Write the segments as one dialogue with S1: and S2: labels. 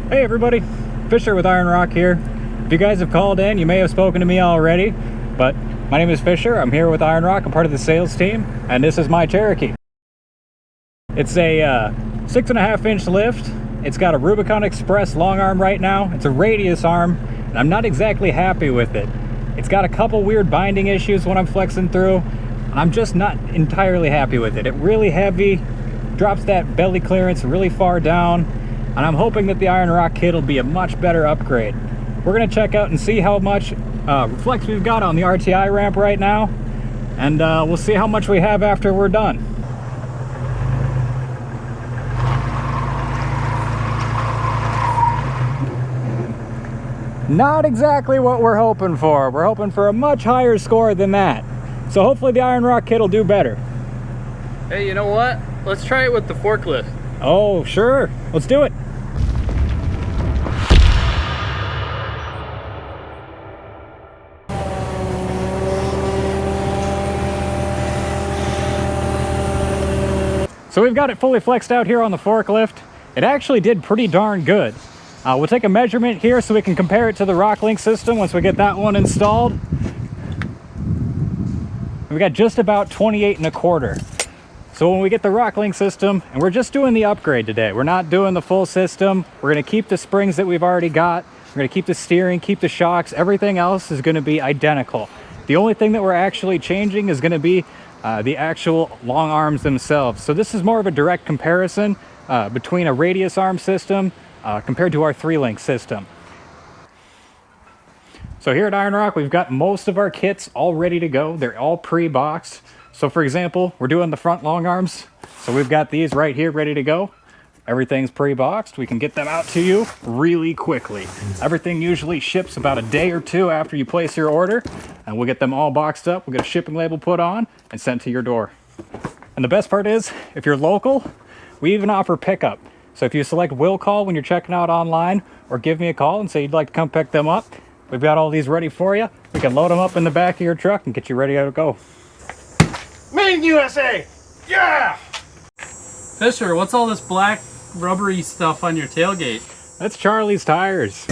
S1: Hey everybody, Fisher with Iron Rock here. If you guys have called in, you may have spoken to me already, but my name is Fisher. I'm here with Iron Rock. I'm part of the sales team, and this is my Cherokee. It's a 6.5-inch lift. It's got a Rubicon Express long arm right now. It's a radius arm, and I'm not exactly happy with it. It's got a couple weird binding issues when I'm flexing through, and I'm just not entirely happy with it. It's really heavy, drops that belly clearance really far down, and I'm hoping that the Iron Rock kit will be a much better upgrade. We're going to check out and see how much flex we've got on the RTI ramp right now, and we'll see how much we have after we're done. Not exactly what we're hoping for. We're hoping for a much higher score than that. So hopefully the Iron Rock kit will do better.
S2: Hey, you know what? Let's try it with the forklift.
S1: Oh, sure. Let's do it. So we've got it fully flexed out here on the forklift. It actually did pretty darn good. We'll take a measurement here so we can compare it to the Rocklink system once we get that one installed. We got just about 28.25. So when we get the Rocklink system, and we're just doing the upgrade today, we're not doing the full system. We're going to keep the springs that we've already got. We're going to keep the steering, keep the shocks. Everything else is going to be identical. The only thing that we're actually changing is going to be the actual long arms themselves. So this is more of a direct comparison between a radius arm system compared to our 3-link system. So here at Iron Rock, we've got most of our kits all ready to go. They're all pre-boxed. So for example, we're doing the front long arms. So we've got these right here ready to go. Everything's pre-boxed. We can get them out to you really quickly. Everything usually ships about a day or two after you place your order, and we'll get them all boxed up. We'll get a shipping label put on and sent to your door. And the best part is, if you're local, we even offer pickup. So if you select will call when you're checking out online, or give me a call and say you'd like to come pick them up, we've got all these ready for you. We can load them up in the back of your truck and get you ready to go.
S3: Made in USA! Yeah!
S2: Fisher, what's all this black rubbery stuff on your tailgate?
S1: That's Charlie's tires.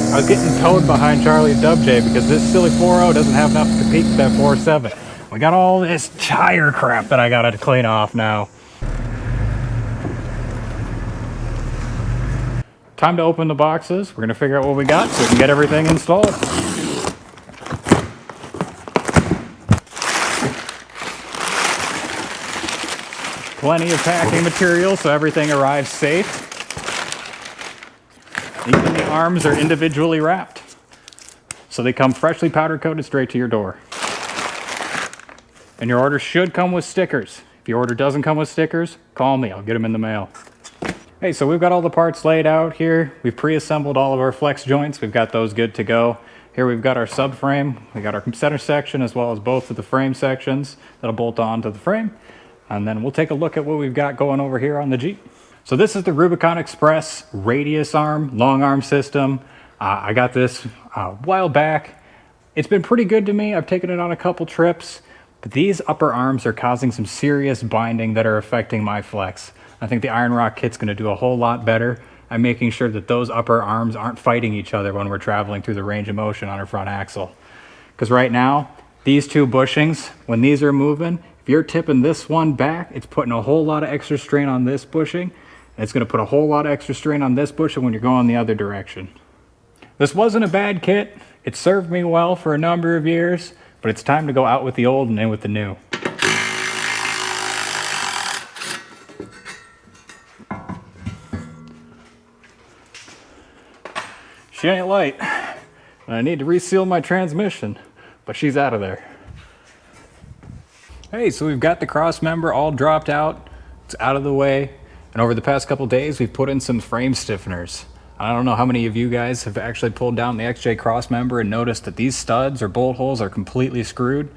S1: I was getting towed behind Charlie's WJ because this silly 4.0 doesn't have enough to peak that 4.7. We got all this tire crap that I gotta clean off now. Time to open the boxes. We're gonna figure out what we got so we can get everything installed. Plenty of packing material so everything arrives safe. Even the arms are individually wrapped. So they come freshly powder coated straight to your door. And your order should come with stickers. If your order doesn't come with stickers, call me, I'll get them in the mail. Hey, so we've got all the parts laid out here. We've pre-assembled all of our flex joints. We've got those good to go. Here we've got our subframe. We got our center section as well as both of the frame sections that'll bolt onto the frame. And then we'll take a look at what we've got going over here on the Jeep. So this is the Rubicon Express radius arm, long arm system. I got this a while back. It's been pretty good to me. I've taken it on a couple trips, but these upper arms are causing some serious binding that are affecting my flex. I think the Iron Rock kit's gonna do a whole lot better at making sure that those upper arms aren't fighting each other when we're traveling through the range of motion on our front axle. Because right now, these two bushings, when these are moving, if you're tipping this one back, it's putting a whole lot of extra strain on this bushing. It's going to put a whole lot of extra strain on this bushing when you're going the other direction. This wasn't a bad kit. It served me well for a number of years, but it's time to go out with the old and in with the new. She ain't light, and I need to reseal my transmission, but she's out of there. Hey, so we've got the cross member all dropped out. It's out of the way. And over the past couple days, we've put in some frame stiffeners. I don't know how many of you guys have actually pulled down the XJ cross member and noticed that these studs or bolt holes are completely screwed.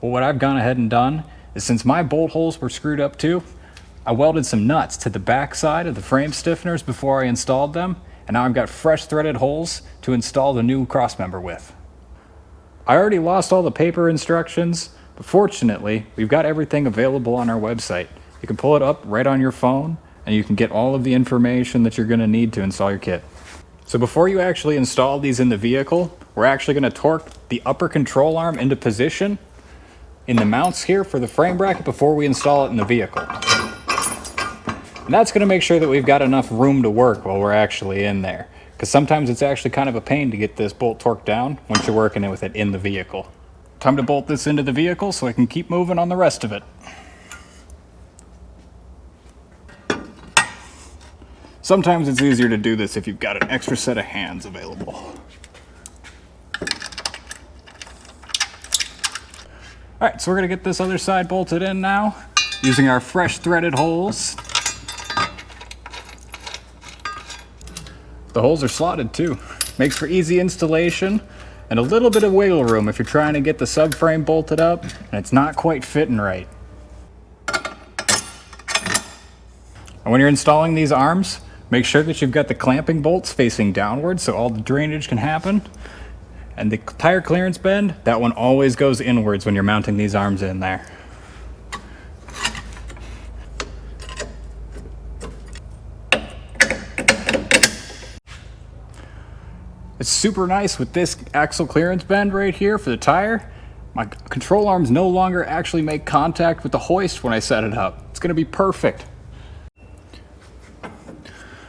S1: Well, what I've gone ahead and done is, since my bolt holes were screwed up too, I welded some nuts to the back side of the frame stiffeners before I installed them, and now I've got fresh threaded holes to install the new crossmember with. I already lost all the paper instructions, but fortunately, we've got everything available on our website. You can pull it up right on your phone, and you can get all of the information that you're going to need to install your kit. So before you actually install these in the vehicle, we're actually going to torque the upper control arm into position in the mounts here for the frame bracket before we install it in the vehicle. And that's going to make sure that we've got enough room to work while we're actually in there. Because sometimes it's actually kind of a pain to get this bolt torqued down once you're working with it in the vehicle. Time to bolt this into the vehicle so I can keep moving on the rest of it. Sometimes it's easier to do this if you've got an extra set of hands available. Alright, so we're going to get this other side bolted in now, using our fresh threaded holes. The holes are slotted too. Makes for easy installation and a little bit of wiggle room if you're trying to get the subframe bolted up and it's not quite fitting right. And when you're installing these arms, make sure that you've got the clamping bolts facing downward so all the drainage can happen. And the tire clearance bend, that one always goes inwards when you're mounting these arms in there. It's super nice with this axle clearance bend right here for the tire. My control arms no longer actually make contact with the hoist when I set it up. It's going to be perfect.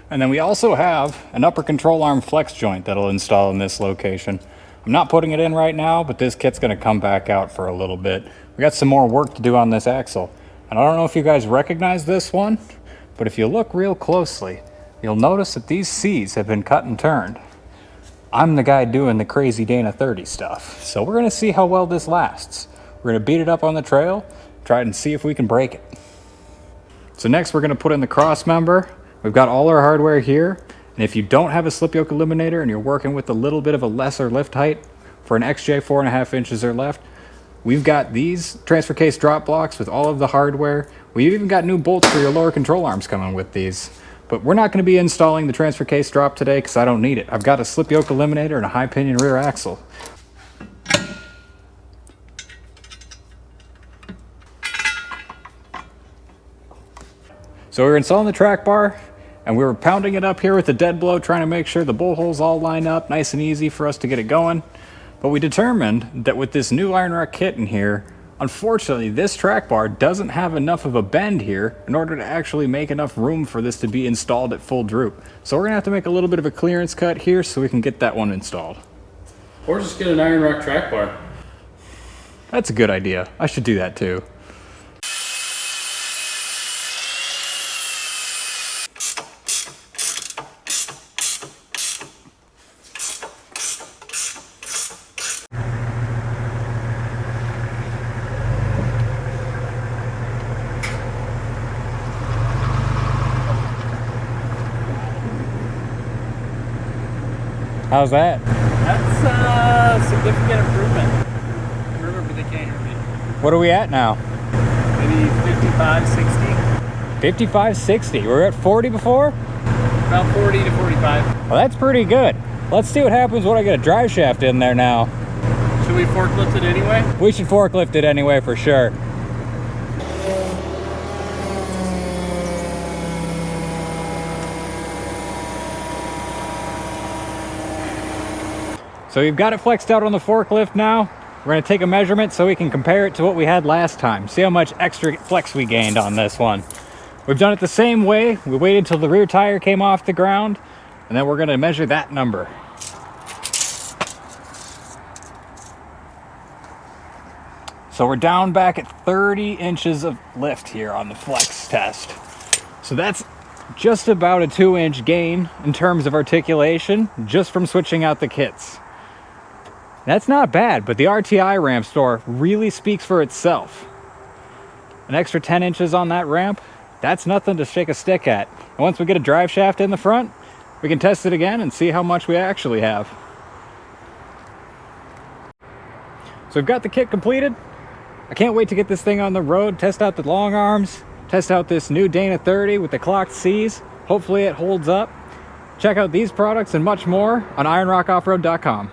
S1: And then we also have an upper control arm flex joint that'll install in this location. I'm not putting it in right now, but this kit's going to come back out for a little bit. We got some more work to do on this axle. And I don't know if you guys recognize this one, but if you look real closely, you'll notice that these C's have been cut and turned. I'm the guy doing the crazy Dana 30 stuff. So we're going to see how well this lasts. We're going to beat it up on the trail, try and see if we can break it. So next we're going to put in the cross member. We've got all our hardware here. And if you don't have a slip yoke eliminator and you're working with a little bit of a lesser lift height for an XJ 4.5 inches or left, we've got these transfer case drop blocks with all of the hardware. We've even got new bolts for your lower control arms coming with these. But we're not going to be installing the transfer case drop today because I don't need it. I've got a slip yoke eliminator and a high pinion rear axle. So we were installing the track bar and we were pounding it up here with a dead blow, trying to make sure the bolt holes all line up nice and easy for us to get it going. But we determined that with this new iron rock kit in here, unfortunately, this track bar doesn't have enough of a bend here in order to actually make enough room for this to be installed at full droop. So we're gonna have to make a little bit of a clearance cut here so we can get that one installed.
S2: Or just get an iron rock track bar.
S1: That's a good idea. I should do that too. How's that?
S2: That's a significant improvement. Remember, they can't hear me.
S1: What are we at now?
S2: Maybe 55, 60.
S1: 55, 60. We were at 40 before?
S2: About 40 to 45.
S1: Well, that's pretty good. Let's see what happens when I get a drive shaft in there now.
S2: Should we forklift it anyway?
S1: We should forklift it anyway for sure. So we've got it flexed out on the forklift now. We're going to take a measurement so we can compare it to what we had last time. See how much extra flex we gained on this one. We've done it the same way. We waited till the rear tire came off the ground, and then we're going to measure that number. So we're down back at 30 inches of lift here on the flex test. So that's just about a 2-inch gain in terms of articulation just from switching out the kits. That's not bad, but the RTI ramp store really speaks for itself. An extra 10 inches on that ramp, that's nothing to shake a stick at. And once we get a drive shaft in the front, we can test it again and see how much we actually have. So we've got the kit completed. I can't wait to get this thing on the road, test out the long arms, Test out this new Dana 30 with the clocked C's. Hopefully it holds up. Check out these products and much more on ironrockoffroad.com.